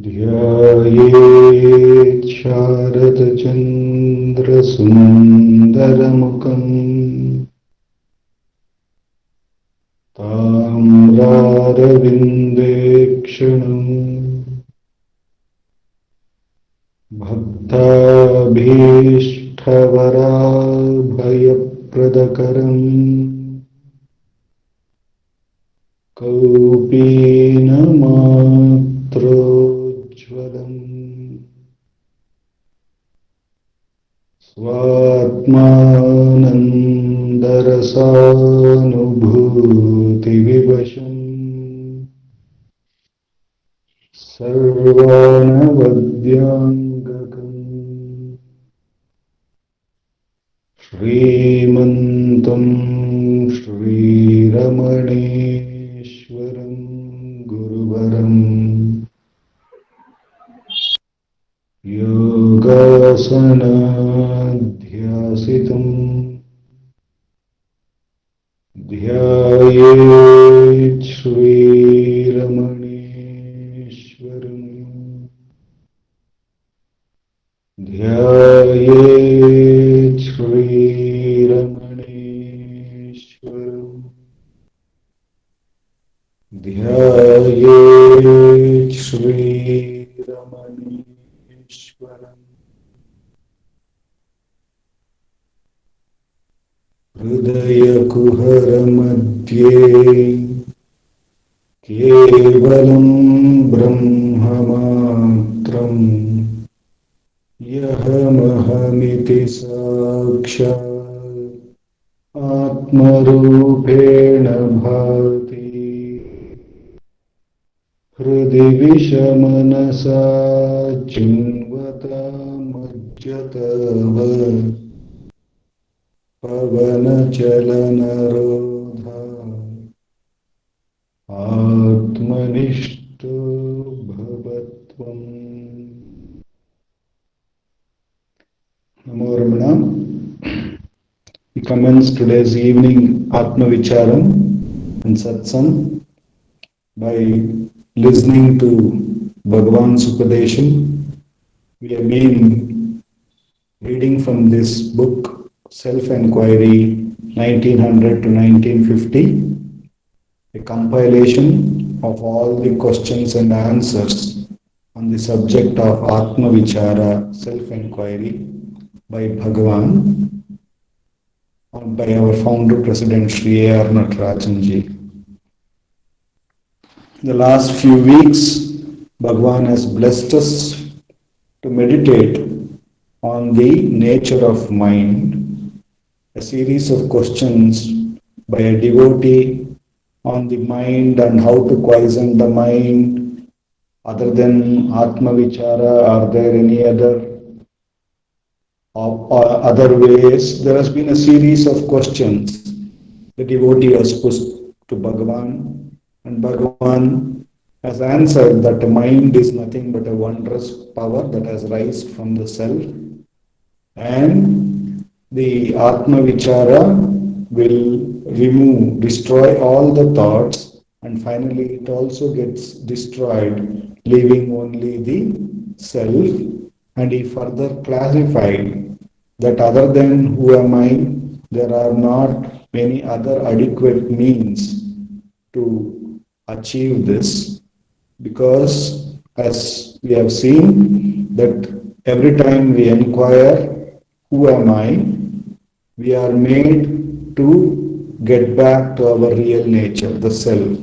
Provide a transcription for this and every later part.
ध्यायेत् शारदचन्द्रसुन्दरमुखम् ताम्रारविन्देक्षणम् भक्ताभीष्टवराभयप्रदकरम् कौपीनमात्रोज्ज्वलम् स्वात्मानन्दरसानुभूतिविवशम् सर्वानवद्याङ्गकम् श्रीमन्तं श्रीरमणेश्वरं गुरुवरम् योगासनाध्यासितं ध्यायेत् श्रीरमणेश्वरम् ध्यायेत् श्रीरमणेश्वरम् ध्यायेत् श्रीरमणेश्वरम् हृदयकुहरमध्ये केवलं ब्रह्ममात्रम् यहमहमिति साक्षात् आत्मरूपेण भाति हृदि विषमनसा चिन्वतामज्जतव पवनचलनरोधा आत्मनिष्ठो भवत्वम्। Namo Ramana. We commence today's evening Atma Vicharam and Satsangh by listening to Bhagavan's Upadesham. We have been reading from this book, Self-Enquiry, 1900 to 1950, a compilation of all the questions and answers on the subject of Atma Vichara, self-enquiry, by Bhagavan, or by our founder, President Sri A.R. Natarajanji. In the last few weeks, Bhagavan has blessed us to meditate on the nature of mind, a series of questions by a devotee on the mind and how to quieten the mind. Other than Atma Vichara, are there any other ways? There has been a series of questions the devotee has put to Bhagavan, and Bhagavan has answered that the mind is nothing but a wondrous power that has risen from the self, and the Atma Vichara will destroy all the thoughts, and finally it also gets destroyed, leaving only the self. And he further clarified that other than who am I, there are not many other adequate means to achieve this, because as we have seen that every time we inquire who am I, we are made to get back to our real nature, the self.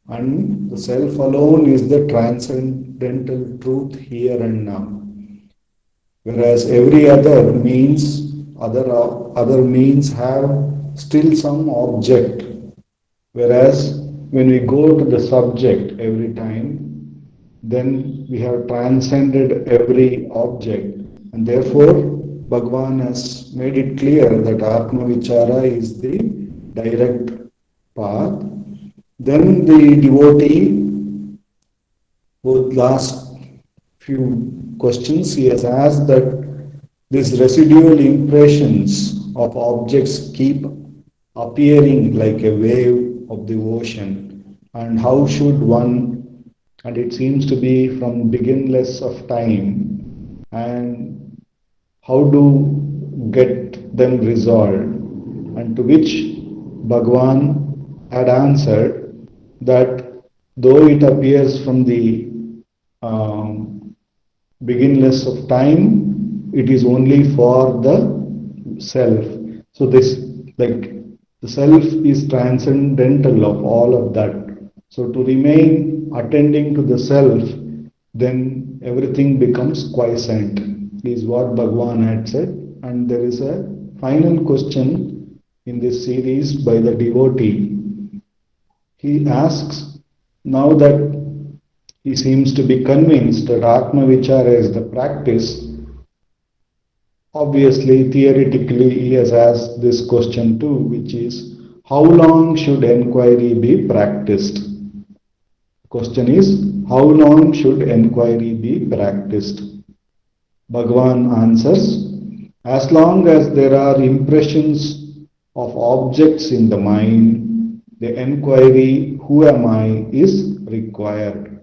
And the self alone is the transcendental truth here and now. Whereas every other means have still some object. Whereas when we go to the subject every time, then we have transcended every object. And therefore, Bhagavan has made it clear that Atma Vichara is the direct path. Then the devotee, both last few questions, he has asked that these residual impressions of objects keep appearing like a wave of the ocean, and how should one and it seems to be from beginless of time, and how to get them resolved, and to which Bhagwan had answered that though it appears from the um, beginless of time, it is only for the self. So this, like, the self is transcendental of all of that. So to remain attending to the self, then everything becomes quiescent, is what Bhagwan had said. And there is a final question in this series by the devotee. He asks, now that he seems to be convinced that Atma Vichara is the practice, obviously, theoretically, he has asked this question too, which is, how long should enquiry be practiced? The question is, how long should enquiry be practiced? Bhagavan answers, as long as there are impressions of objects in the mind, the enquiry, who am I, is required.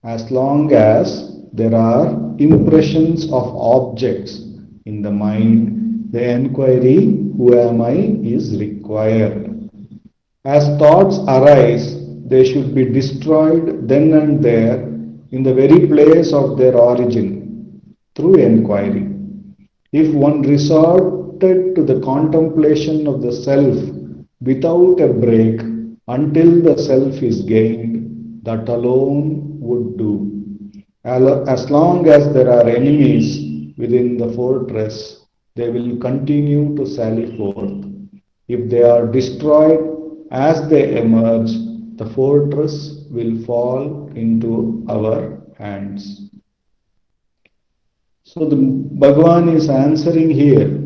As long as there are impressions of objects in the mind, the enquiry, who am I, is required. As thoughts arise, they should be destroyed then and there in the very place of their origin through enquiry. If one resorted to the contemplation of the self without a break until the self is gained, that alone would do. As long as there are enemies within the fortress, they will continue to sally forth. If they are destroyed as they emerge, the fortress will fall into our hands. So the Bhagavan is answering here,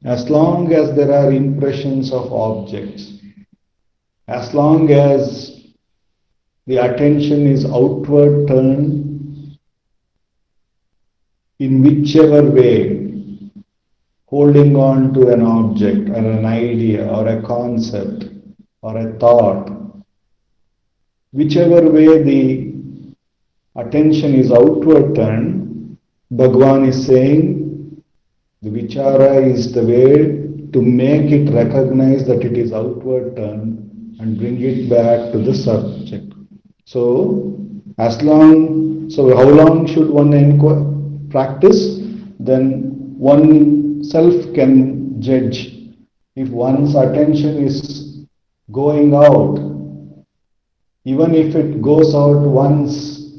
as long as there are impressions of objects, as long as the attention is outward turned in whichever way, holding on to an object or an idea or a concept or a thought, whichever way the attention is outward turned, Bhagavan is saying the vichara is the way to make it recognize that it is outward turned and bring it back to the subject. So, how long should one practice? Then one self can judge. If one's attention is going out, even if it goes out once,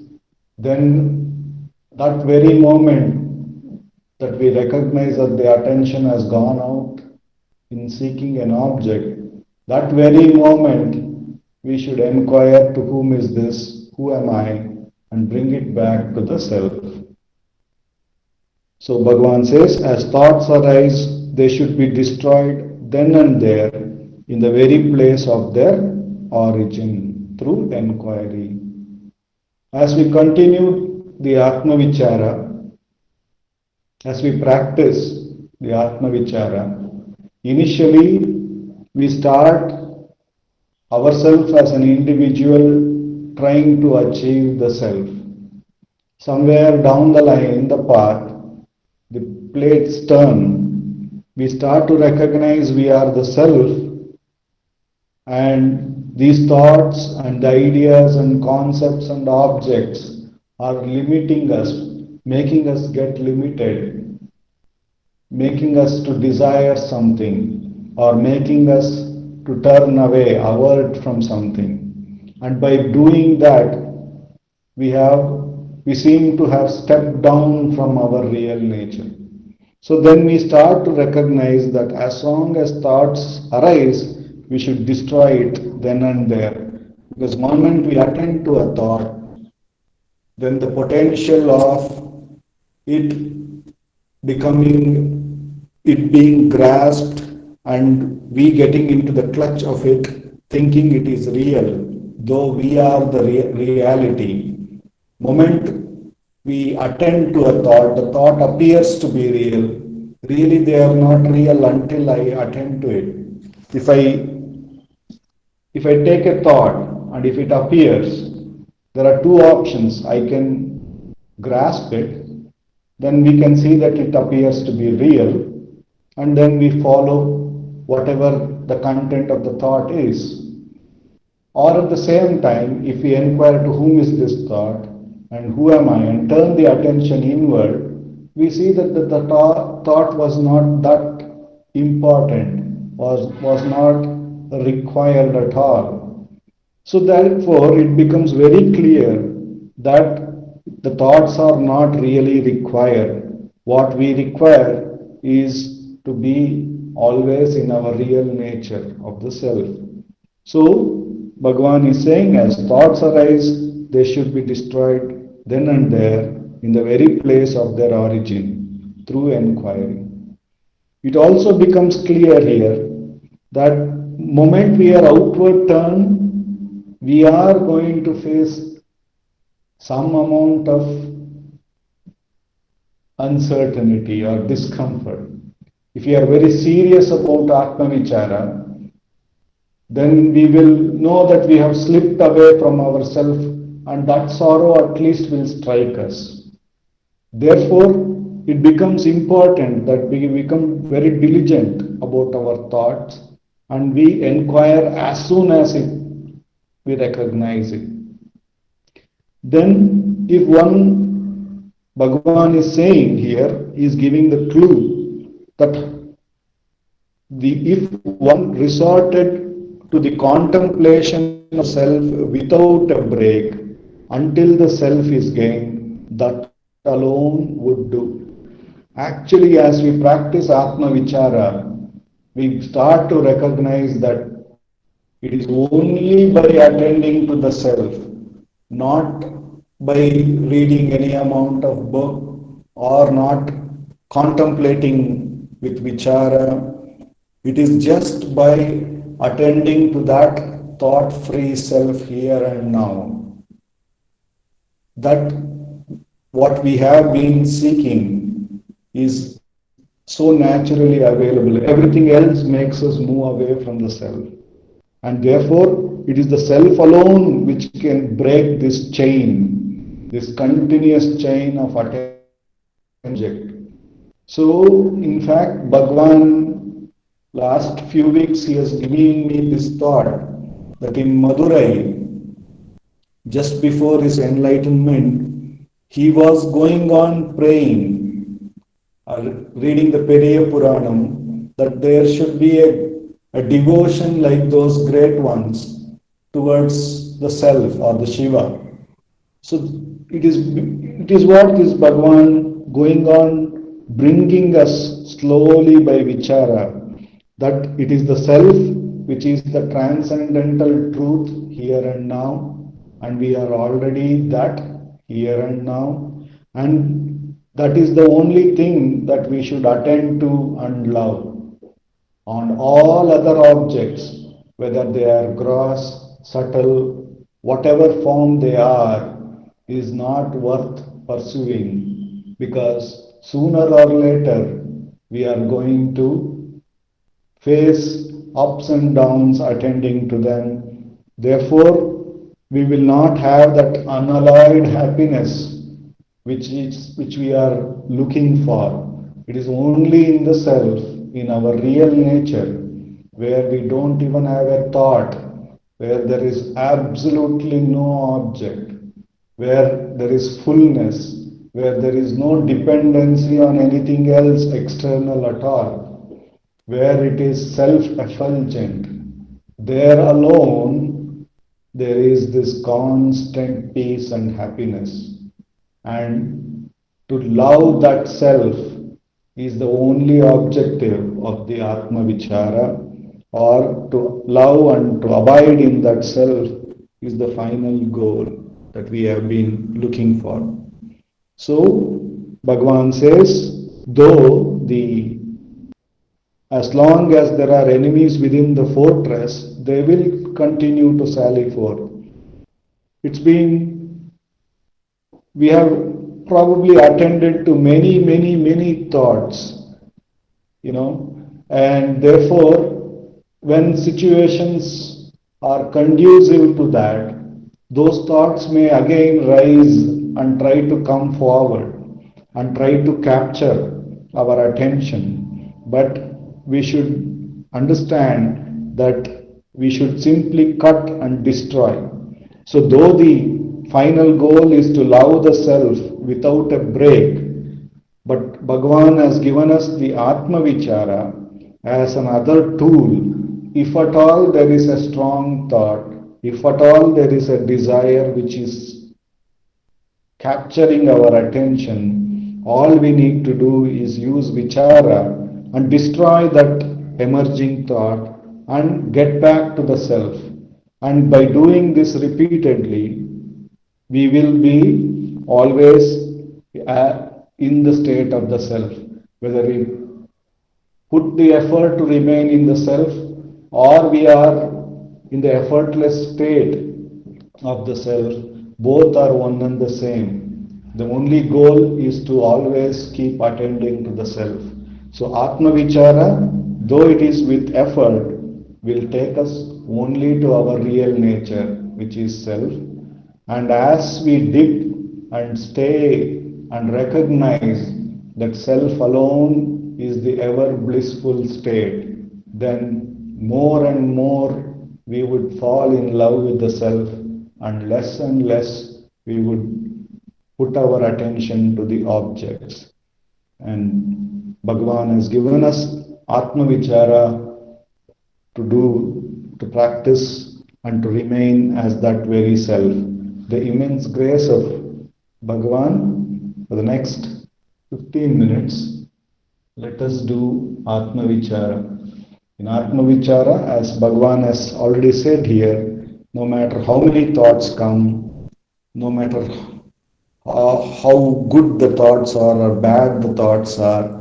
then that very moment that we recognize that the attention has gone out in seeking an object, that very moment we should inquire, to whom is this, who am I, and bring it back to the self. So Bhagavan says, as thoughts arise, they should be destroyed then and there in the very place of their origin through enquiry. As we continue the Atma Vichara, as we practice the Atma Vichara, initially we start ourselves as an individual trying to achieve the self. Somewhere down the line, the path, the plates turn. We start to recognize we are the self, and these thoughts and ideas and concepts and objects are limiting us, making us get limited, making us to desire something, or making us to turn away, avert from something. And by doing that, we seem to have stepped down from our real nature. So then we start to recognize that as long as thoughts arise, we should destroy it then and there. Because the moment we attend to a thought, then the potential of it being grasped and we getting into the clutch of it, thinking it is real, though we are the reality. Moment we attend to a thought, the thought appears to be real. Really, they are not real until I attend to it. If I take a thought and if it appears, There are two options. I can grasp it, then we can see that it appears to be real, and then we follow whatever the content of the thought is. Or at the same time, if we inquire to whom is this thought and who am I, and turn the attention inward, we see that the thought was not that important, was not required at all. So therefore, it becomes very clear that the thoughts are not really required. What we require is to be always in our real nature of the self. So Bhagavan is saying, as thoughts arise, they should be destroyed then and there in the very place of their origin through enquiry. It also becomes clear here that moment we are outward turned, we are going to face some amount of uncertainty or discomfort. If we are very serious about Atma Vichara, then we will know that we have slipped away from ourselves, and that sorrow at least will strike us. Therefore, it becomes important that we become very diligent about our thoughts and we inquire as soon as we recognize it. Then, if one, Bhagavan is saying here, he is giving the clue that if one resorted to the contemplation of self without a break until the self is gained, that alone would do. Actually, as we practice Atma Vichara, we start to recognize that it is only by attending to the self, not by reading any amount of book or not contemplating with Vichara. It is just by attending to that thought free self here and now that what we have been seeking is so naturally available. Everything else makes us move away from the self. And therefore, it is the self alone which can break this chain, this continuous chain of attention. So, in fact, Bhagwan, last few weeks, he has given me this thought that in Madurai, just before his enlightenment, he was going on praying, reading the Periya Puranam, that there should be a devotion like those great ones towards the self or the Shiva. So it is what is Bhagavan going on bringing us slowly by vichara, that it is the self which is the transcendental truth here and now, and we are already that here and now, and that is the only thing that we should attend to and love. On all other objects, whether they are gross, subtle, whatever form they are, is not worth pursuing, because sooner or later we are going to face ups and downs attending to them. Therefore, we will not have that unalloyed happiness which we are looking for. It is only in the self, in our real nature, where we don't even have a thought, where there is absolutely no object, where there is fullness, where there is no dependency on anything else external at all, where it is self-effulgent. There alone, there is this constant peace and happiness. And to love that self is the only objective of the Atma Vichara, or to love and to abide in that self is the final goal that we have been looking for. So, Bhagavan says, though as long as there are enemies within the fortress, they will continue to sally forth. We have probably attended to many thoughts, and therefore, when situations are conducive to that, those thoughts may again rise and try to come forward and try to capture our attention. But we should understand that we should simply cut and destroy. So, though the final goal is to love the self without a break, but Bhagavan has given us the Atma Vichara as another tool. If at all there is a strong thought, if at all there is a desire which is capturing our attention, all we need to do is use Vichara and destroy that emerging thought and get back to the self. And by doing this repeatedly, we will be always in the state of the self, whether we put the effort to remain in the self or we are in the effortless state of the self. Both are one and the same. The only goal is to always keep attending to the self. So Atma Vichara, though it is with effort, will take us only to our real nature, which is self. And as we dig and stay and recognize that self alone is the ever blissful state, then more and more we would fall in love with the self, and less we would put our attention to the objects. And Bhagavan has given us Atma Vichara to do, to practice, and to remain as that very self. The immense grace of Bhagavan for the next 15 minutes. Let us do Atma Vichara. In Atma Vichara, as Bhagavan has already said here, no matter how many thoughts come, no matter how good the thoughts are or bad the thoughts are,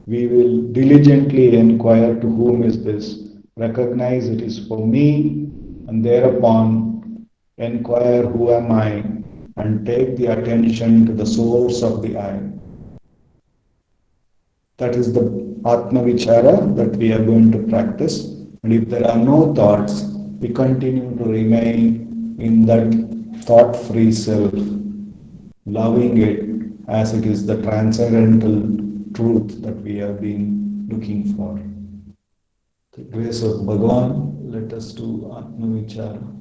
we will diligently inquire to whom is this, recognize it is for me, and thereupon inquire who am I, and take the attention to the source of the I. That is the Atma Vichara that we are going to practice. And if there are no thoughts, we continue to remain in that thought free self, loving it as it is the transcendental truth that we have been looking for. The grace of Bhagavan, let us do Atma Vichara.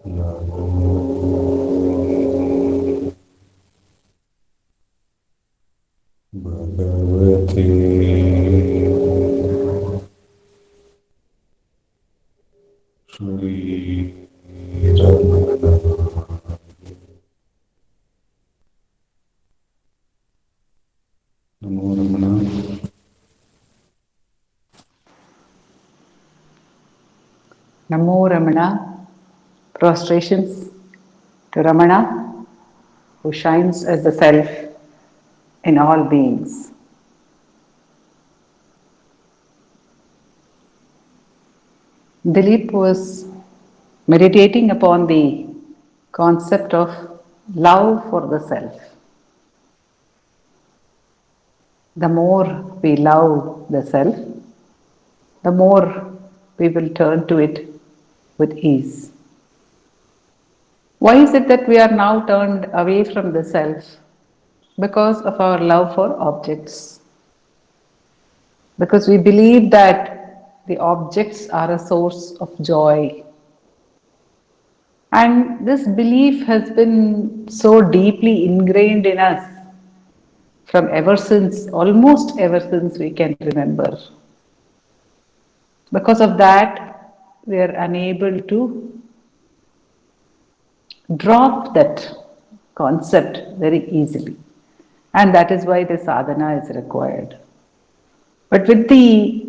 Namo Bhagavate Shri Ramana Namo Ramana. Namo Ramana, prostrations to Ramana, who shines as the Self in all beings. Dilip was meditating upon the concept of love for the Self. The more we love the Self, the more we will turn to it with ease. Why is it that we are now turned away from the Self? Because of our love for objects. Because we believe that the objects are a source of joy. And this belief has been so deeply ingrained in us from ever since, almost ever since we can remember. Because of that, we are unable to drop that concept very easily. And that is why the sadhana is required. But with the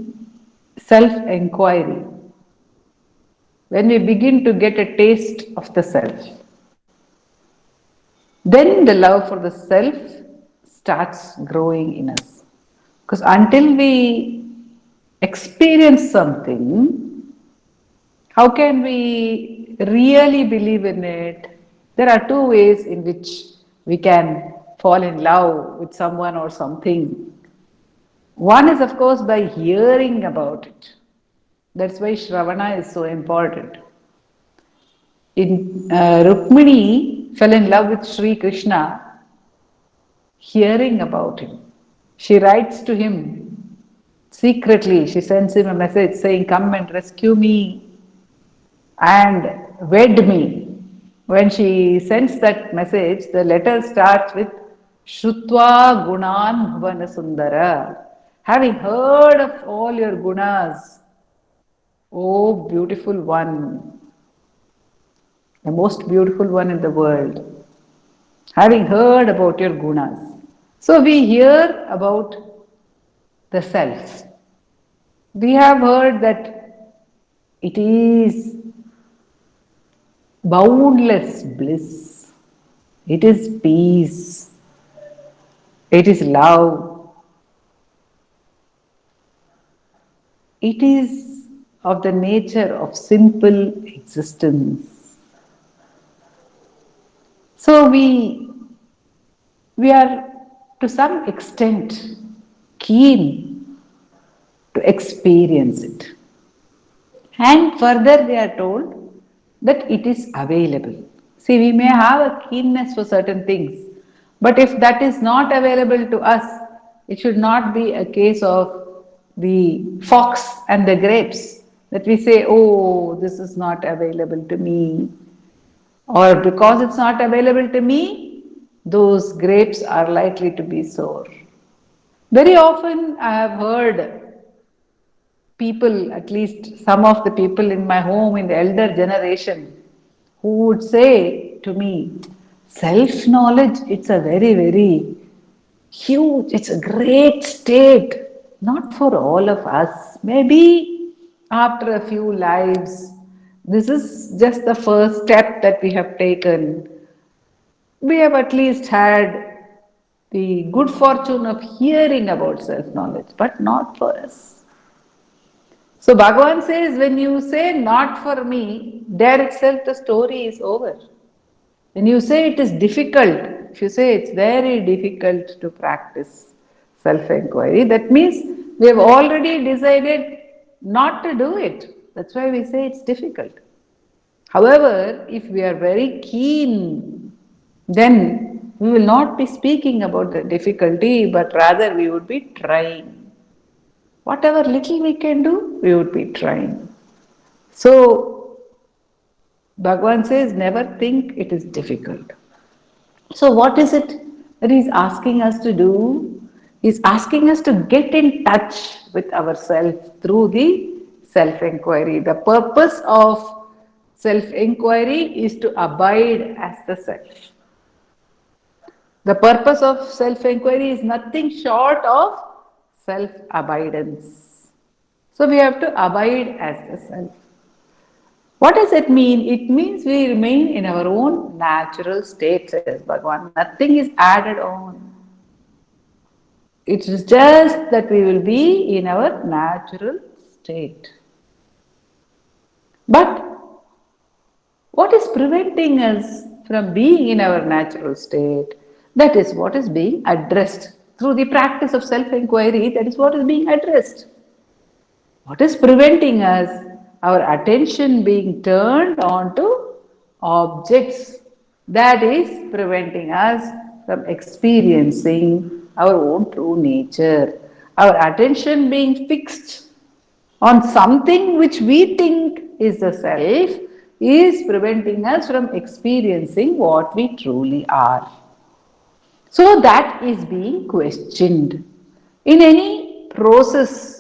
self enquiry, when we begin to get a taste of the self, then the love for the self starts growing in us. Because until we experience something, how can we really believe in it? There are two ways in which we can fall in love with someone or something. One is, of course, by hearing about it. That's why Shravana is so important. Rukmini fell in love with Sri Krishna hearing about him. She writes to him secretly, she sends him a message saying, "Come and rescue me and wed me." When she sends that message, the letter starts with Shrutva Gunan Bhuvana Sundara. Having heard of all your gunas, oh beautiful one, the most beautiful one in the world, having heard about your gunas. So we hear about the self. We have heard that it is boundless bliss, it is peace, it is love, it is of the nature of simple existence. So we are to some extent keen to experience it. And further, we are told that it is available. See, we may have a keenness for certain things, but if that is not available to us, it should not be a case of the fox and the grapes that we say, oh, this is not available to me, or because it's not available to me, those grapes are likely to be sour. Very often, I have heard people, at least some of the people in my home in the elder generation, who would say to me, self knowledge, it's a very, very huge, it's a great state, not for all of us. Maybe after a few lives, this is just the first step that we have taken. We have at least had the good fortune of hearing about self knowledge, but not for us. So Bhagavan says, when you say not for me, there itself the story is over. When you say it is difficult, if you say it's very difficult to practice self-inquiry, that means we have already decided not to do it. That's why we say it's difficult. However, if we are very keen, then we will not be speaking about the difficulty, but rather we would be trying. Whatever little we can do, we would be trying. So, Bhagavan says, never think it is difficult. So, what is it that he's asking us to do? He's asking us to get in touch with ourselves through the self inquiry. The purpose of self inquiry is to abide as the self. The purpose of self inquiry is nothing short of self abidance. So, we have to abide as the self. What does it mean? It means we remain in our own natural state, says Bhagavan. Nothing is added on. It is just that we will be in our natural state. But what is preventing us from being in our natural state? That is what is being addressed. Through the practice of self inquiry, that is what is being addressed. What is preventing us? Our attention being turned onto objects. That is preventing us from experiencing our own true nature. Our attention being fixed on something which we think is the self is preventing us from experiencing what we truly are. So that is being questioned. In any process,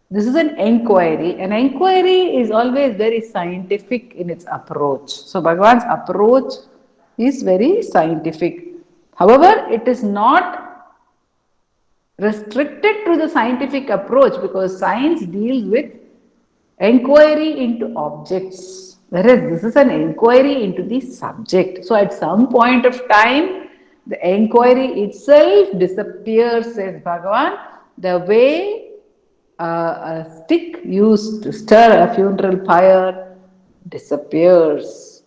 this is an enquiry. An enquiry is always very scientific in its approach. So Bhagavan's approach is very scientific. However, it is not restricted to the scientific approach because science deals with enquiry into objects, whereas this is an enquiry into the subject. So at some point of time, the enquiry itself disappears, says Bhagavan, the way a stick used to stir a funeral pyre disappears.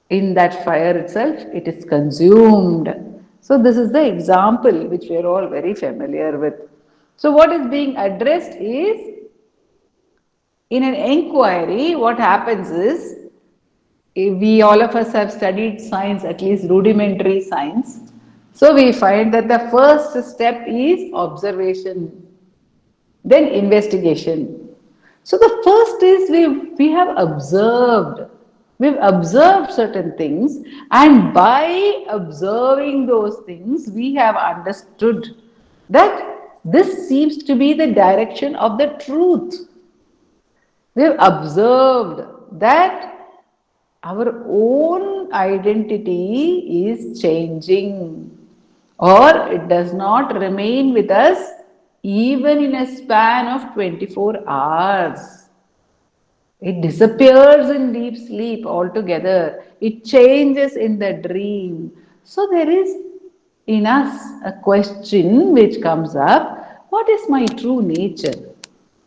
In that fire itself, it is consumed. So, this is the example which we are all very familiar with. So, what is being addressed is in an inquiry, what happens is we all of us have studied science, at least rudimentary science. So, we find that the first step is observation, then investigation. So the first is we have observed. We've observed certain things, and by observing those things, we have understood that this seems to be the direction of the truth. We've observed that our own identity is changing, or it does not remain with us even in a span of 24 hours. It disappears in deep sleep altogether. It changes in the dream. So there is in us a question which comes up: what is my true nature?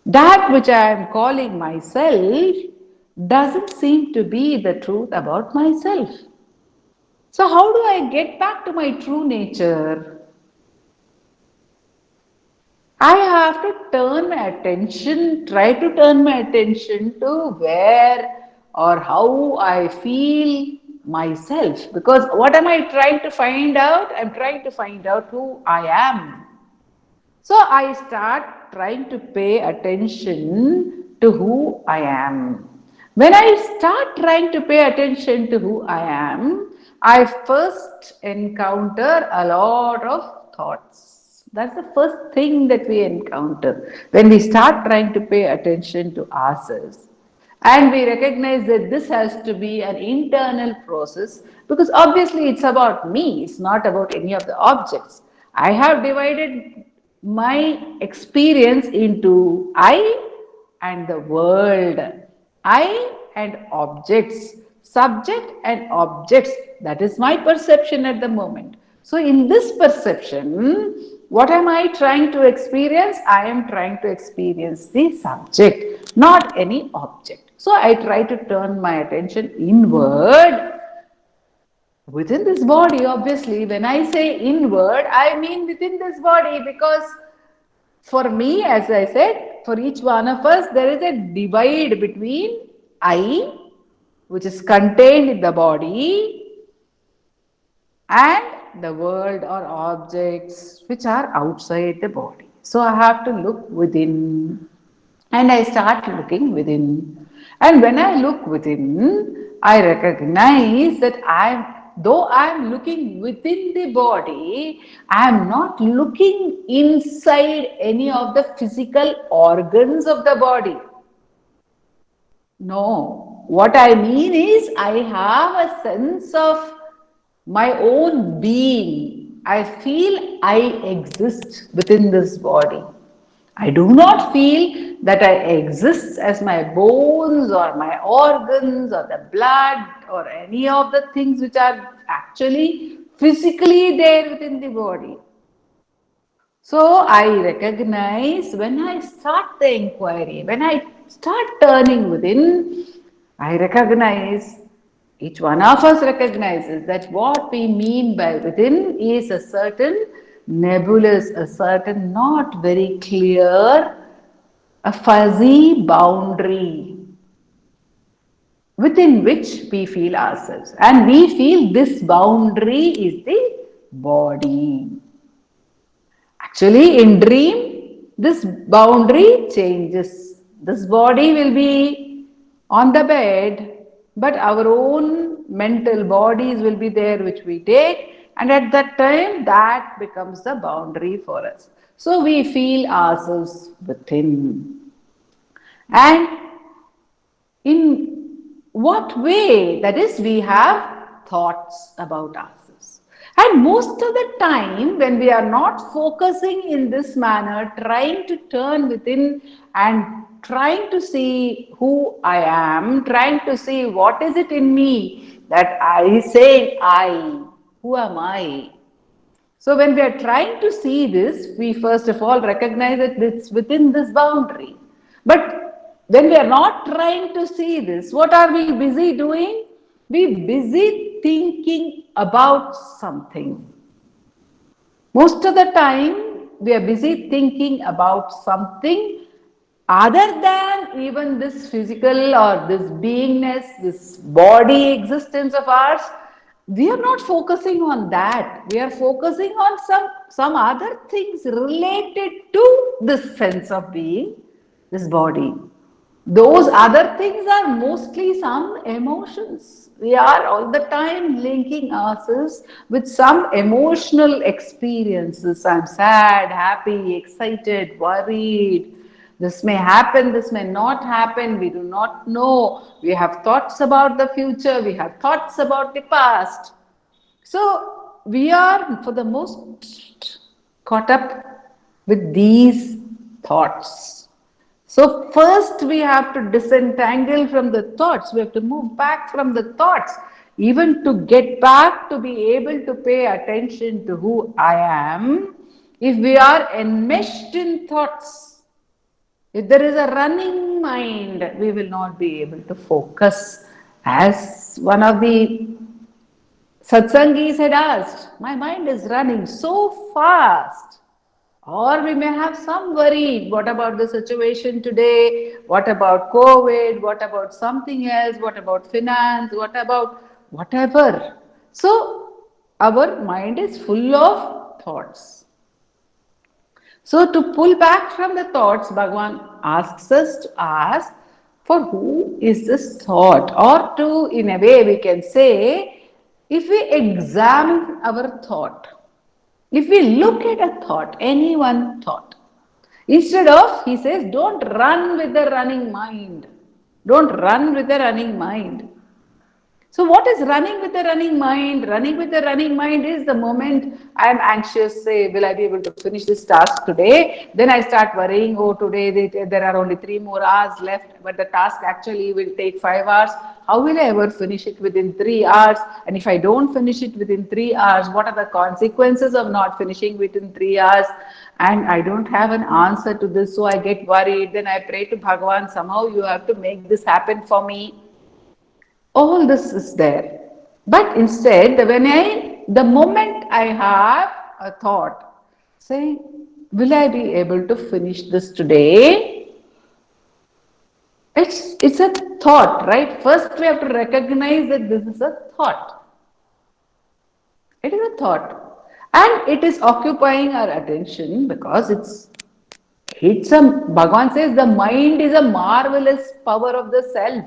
That which I am calling myself doesn't seem to be the truth about myself. So, how do I get back to my true nature? I have to turn my attention, try to turn my attention to where or how I feel myself. Because what am I trying to find out? I'm trying to find out who I am. So I start trying to pay attention to who I am. When I start trying to pay attention to who I am, I first encounter a lot of thoughts. That's the first thing that we encounter when we start trying to pay attention to ourselves. And we recognize that this has to be an internal process because obviously it's about me, it's not about any of the objects. I have divided my experience into I and the world, I and objects, subject and objects. That is my perception at the moment. So, in this perception, what am I trying to experience? I am trying to experience the subject, not any object. So, I try to turn my attention inward within this body. Obviously, when I say inward, I mean within this body because for me, as I said, for each one of us, there is a divide between I, which is contained in the body, and the world or objects which are outside the body. So I have to look within and I start looking within. And when I look within, I recognize that though I am looking within the body, I am not looking inside any of the physical organs of the body. No, what I mean is I have a sense of my own being. I feel I exist within this body. I do not feel that I exist as my bones or my organs or the blood or any of the things which are actually physically there within the body. So I recognize when I start the inquiry, when I start turning within, I recognize, each one of us recognizes that what we mean by within is a certain nebulous, a certain not very clear, a fuzzy boundary within which we feel ourselves. And we feel this boundary is the body. Actually, in dream, this boundary changes. This body will be on the bed, but our own mental bodies will be there, which we take, and at that time, that becomes the boundary for us. So we feel ourselves within. And in what way? That is, we have thoughts about ourselves. And most of the time, when we are not focusing in this manner, trying to turn within and trying to see who I am, trying to see what is it in me that I say I, who am I? So when we are trying to see this, we first of all recognize that it's within this boundary. But when we are not trying to see this, what are we busy doing? We busy thinking about something. Most of the time, we are busy thinking about something other than even this physical or this beingness, this body existence of ours. We are not focusing on that. We are focusing on some other things related to this sense of being, this body. Those other things are mostly some emotions. We are all the time linking ourselves with some emotional experiences. I'm sad, happy, excited, worried. This may happen, this may not happen. We do not know. We have thoughts about the future, we have thoughts about the past. So we are, for the most, caught up with these thoughts. So first we have to disentangle from the thoughts. We have to move back from the thoughts. Even to get back to be able to pay attention to who I am, if we are enmeshed in thoughts, if there is a running mind, we will not be able to focus. As one of the Satsangis had asked, my mind is running so fast. Or we may have some worry. What about the situation today? What about COVID? What about something else? What about finance? What about whatever? So, our mind is full of thoughts. So, to pull back from the thoughts, Bhagavan asks us to ask, for who is this thought? Or to, in a way, we can say, if we examine our thought, if we look at a thought, any one thought, instead of, he says, don't run with the running mind. Don't run with the running mind. So what is running with the running mind? Running with the running mind is the moment I am anxious, say, will I be able to finish this task today? Then I start worrying, oh, today there are only 3 more hours left, but the task actually will take 5 hours. How will I ever finish it within 3 hours? And if I don't finish it within 3 hours, what are the consequences of not finishing within 3 hours? And I don't have an answer to this, so I get worried. Then I pray to Bhagavan, somehow you have to make this happen for me. All this is there. But instead, the moment I have a thought saying, will I be able to finish this today? It's a thought, right? First we have to recognize that this is a thought. It is a thought. And it is occupying our attention because Bhagavan says the mind is a marvelous power of the self.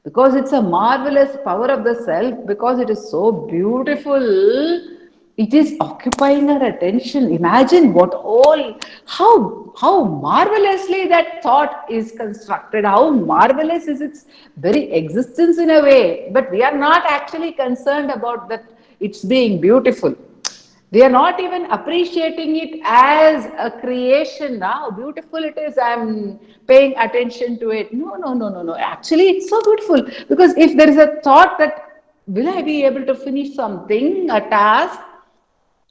because it's a marvelous power of the self, because it is so beautiful, it is occupying our attention. Imagine what all, how marvelously that thought is constructed, how marvelous is its very existence in a way, but we are not actually concerned about that it's being beautiful. We are not even appreciating it as a creation. Now, beautiful it is, I'm paying attention to it. No, no, no, no, no. Actually, it's so beautiful because if there is a thought that will I be able to finish something, a task,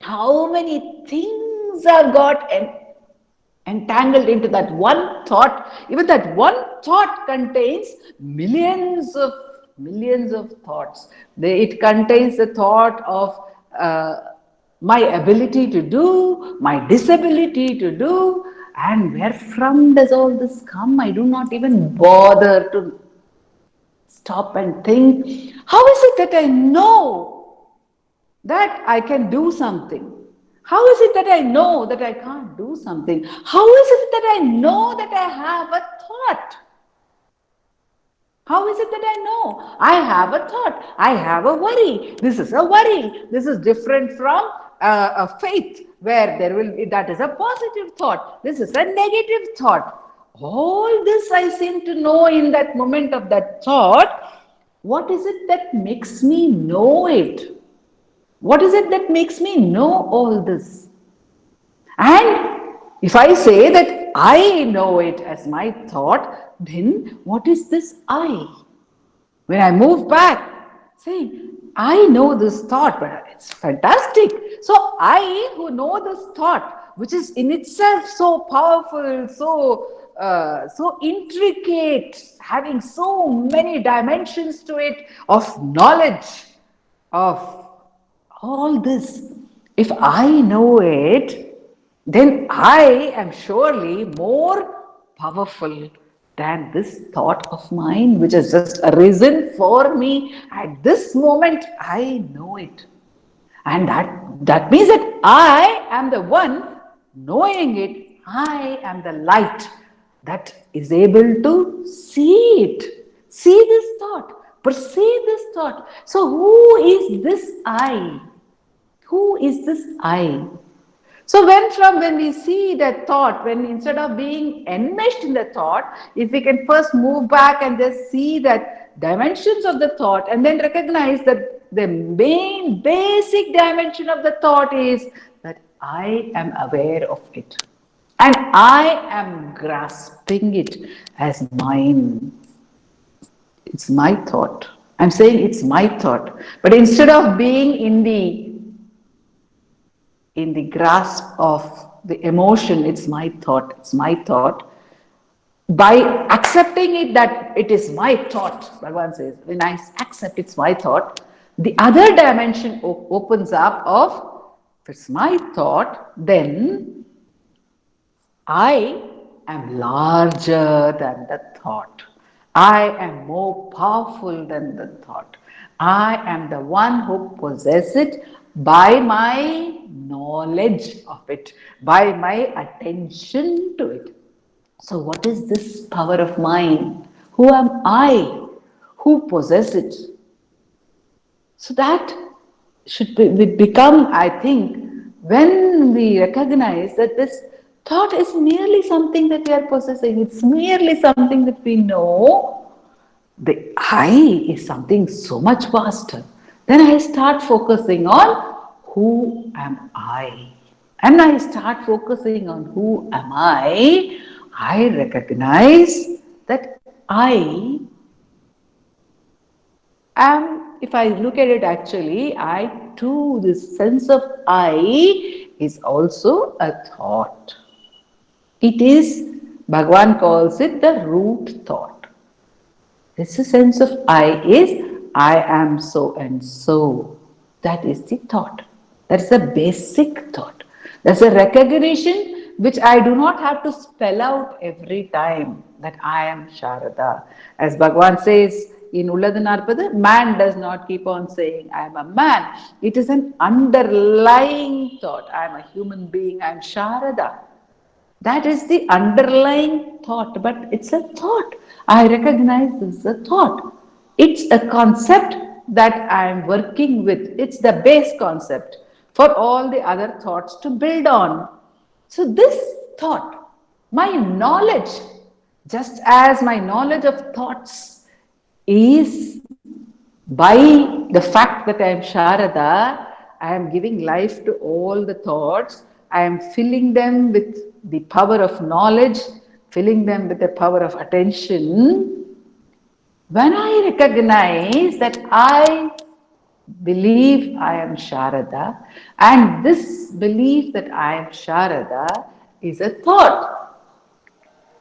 how many things have got entangled into that one thought. Even that one thought contains millions of thoughts. It contains the thought of uh, my ability to do, my disability to do, and where from does all this come? I do not even bother to stop and think. How is it that I know that I can do something? How is it that I know that I can't do something? How is it that I know that I have a thought? How is it that I know? I have a thought. I have a worry. This is a worry. This is different from a faith where there will be, that is a positive thought. This is a negative thought. All this I seem to know in that moment of that thought. What is it that makes me know it? What is it that makes me know all this? And if I say that I know it as my thought, then what is this I? When I move back, saying, I know this thought, but it's fantastic. So I who know this thought, which is in itself so powerful, so intricate, having so many dimensions to it of knowledge, of all this, if I know it, then I am surely more powerful than this thought of mine, which has just arisen for me at this moment. I know it. And that means that I am the one knowing it. I am the light that is able to see it, see this thought, perceive this thought. So, who is this I? Who is this I? So when we see that thought, when instead of being enmeshed in the thought, if we can first move back and just see that dimensions of the thought and then recognize that the main basic dimension of the thought is that I am aware of it and I am grasping it as mine. It's my thought. I'm saying it's my thought. But instead of being in the grasp of the emotion, it's my thought. By accepting it that it is my thought, Bhagavan says, when I accept it's my thought, the other dimension opens up of, if it's my thought, then I am larger than the thought. I am more powerful than the thought. I am the one who possesses it by my knowledge of it, by my attention to it. So, what is this power of mine? Who am I? Who possesses it? So that become, I think, when we recognize that this thought is merely something that we are possessing, it's merely something that we know, the I is something so much vaster. Then I start focusing on who am I? And I start focusing on who am I recognize that I am, if I look at it actually, I too, this sense of I is also a thought. It is, Bhagavan calls it the root thought. This sense of I is, I am so and so. That is the thought. That's the basic thought. That's a recognition which I do not have to spell out every time that I am Sharada. As Bhagavan says in Ulladanarpada, man does not keep on saying I am a man. It is an underlying thought. I am a human being, I am Sharada. That is the underlying thought, but it's a thought. I recognize this is a thought. It's a concept that I am working with. It's the base concept for all the other thoughts to build on. So, this thought, my knowledge, just as my knowledge of thoughts is by the fact that I am Sharada, I am giving life to all the thoughts, I am filling them with the power of knowledge, filling them with the power of attention. When I recognize that I believe I am Sharada, and this belief that I am Sharada is a thought.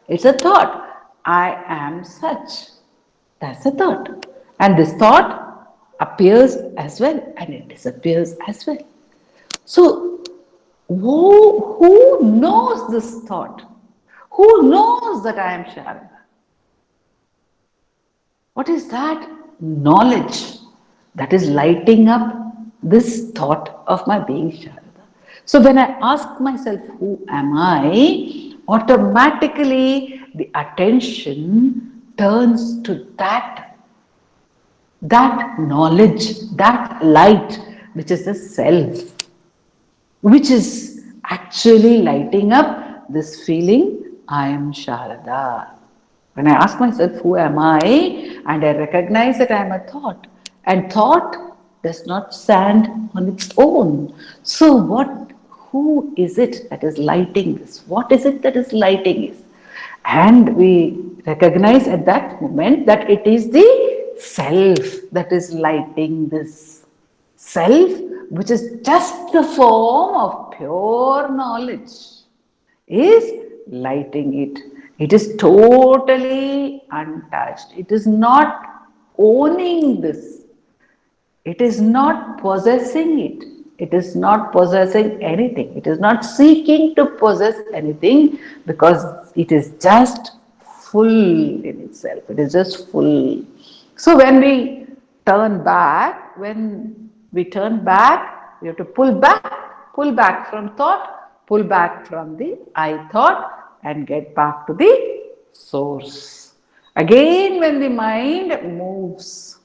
It's a thought. I am such. That's a thought. And this thought appears as well and it disappears as well. So, who knows this thought? Who knows that I am Sharada? What is that knowledge that is lighting up this thought of my being Sharada? So when I ask myself, who am I? Automatically the attention turns to that knowledge, that light, which is the self, which is actually lighting up this feeling, I am Sharada. When I ask myself, who am I? And I recognize that I am a thought. And thought does not stand on its own. So who is it that is lighting this? What is it that is lighting this? And we recognize at that moment that it is the self that is lighting this. Self, which is just the form of pure knowledge, is lighting it. It is totally untouched. It is not owning this. It is not possessing it. It is not possessing anything. It is not seeking to possess anything because it is just full in itself. It is just full. So when we turn back, we have to pull back from thought, pull back from the I thought and get back to the source. Again, when the mind moves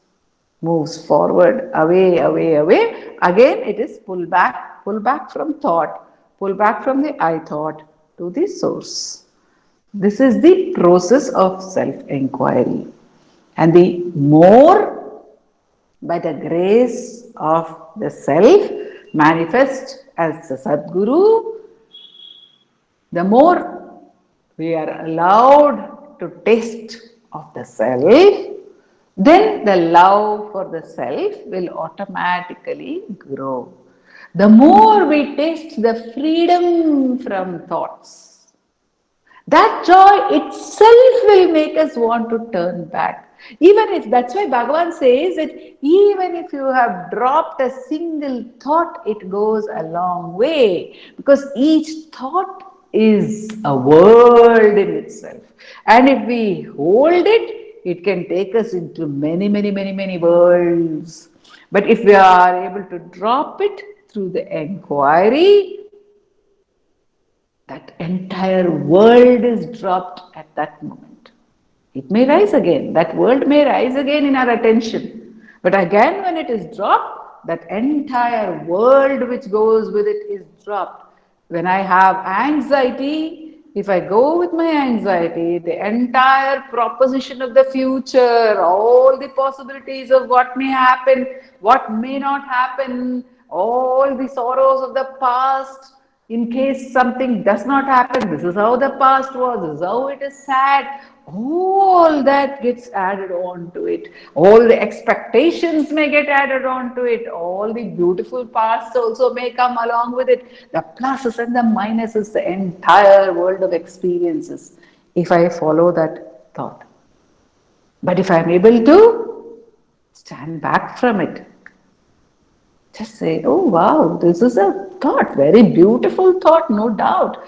forward, away. Again, it is pull back from thought, pull back from the I thought to the source. This is the process of self-inquiry. And the more by the grace of the self manifest as the Sadguru, the more we are allowed to taste of the self, then the love for the self will automatically grow. The more we taste the freedom from thoughts, that joy itself will make us want to turn back. Even if, that's why Bhagavan says that even if you have dropped a single thought, it goes a long way. Because each thought is a world in itself. And if we hold it, it can take us into many worlds. But if we are able to drop it through the inquiry, that entire world is dropped at that moment. It may rise again. That world may rise again in our attention. But again, when it is dropped, that entire world which goes with it is dropped. When I have anxiety, if I go with my anxiety, the entire proposition of the future, all the possibilities of what may happen, what may not happen, all the sorrows of the past, in case something does not happen, this is how the past was, this is how it is sad, all that gets added on to it. All the expectations may get added on to it. All the beautiful parts also may come along with it. The pluses and the minuses, the entire world of experiences, if I follow that thought. But if I am able to stand back from it, just say, oh wow, this is a thought, very beautiful thought, no doubt.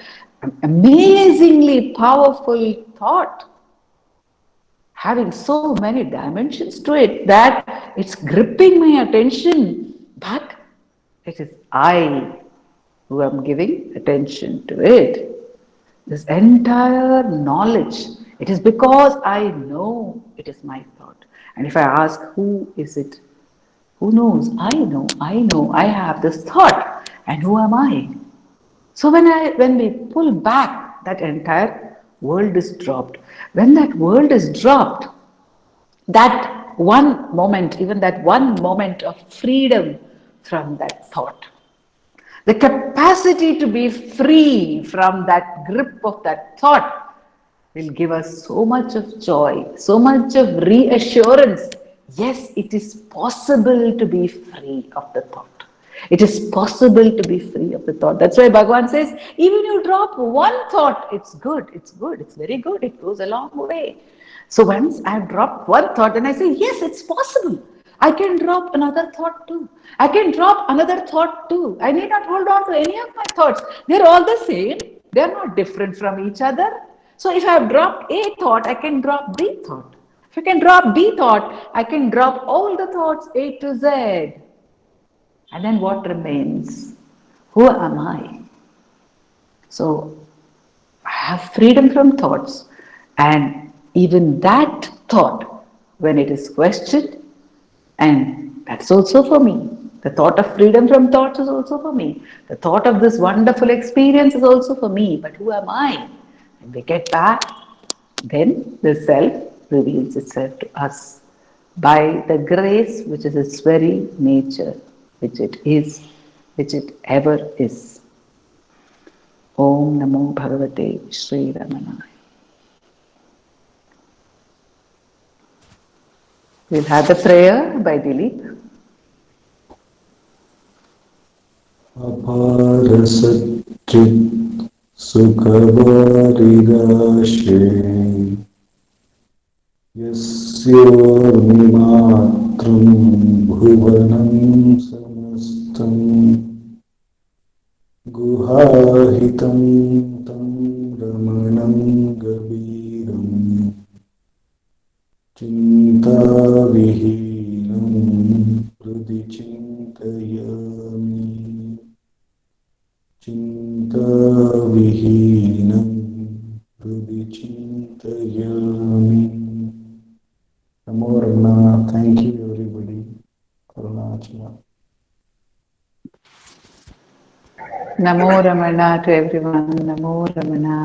Amazingly powerful thought, having so many dimensions to it that it's gripping my attention, but it is I who am giving attention to it. This entire knowledge, it is because I know it is my thought. And if I ask, who is it? Who knows? I know, I have this thought. And who am I? So when we pull back, that entire world is dropped. When that world is dropped, that one moment, even that one moment of freedom from that thought, the capacity to be free from that grip of that thought will give us so much of joy, so much of reassurance. Yes, it is possible to be free of the thought. It is possible to be free of the thought. That's why Bhagavan says, even you drop one thought, it's good, it's very good, it goes a long way. So once I've dropped one thought, then I say, yes, it's possible. I can drop another thought too. I can drop another thought too. I need not hold on to any of my thoughts. They're all the same. They're not different from each other. So if I have dropped A thought, I can drop B thought. If I can drop B thought, I can drop all the thoughts A to Z. And then what remains? Who am I? So I have freedom from thoughts. And even that thought, when it is questioned, and that's also for me. The thought of freedom from thoughts is also for me. The thought of this wonderful experience is also for me. But who am I? When we get back, then the self reveals itself to us by the grace which is its very nature, which it is, which it ever is. Om Namo Bhagavate Sri Ramanaya. We'll have the prayer by Dilip. अपार सच्चित् सुखवारिराशे यस्योर्मिमात्रं भुवनं समस्तं गुहाहितं तं रमणं गभीरं चिन्ताविहीनं हृदि चिन्तयामि चिन्ताविहीनं हृदि चिन्तयामि. Namo Ramana. Thank you everybody. Karunachala. Namo Ramana to everyone. Namo Ramana.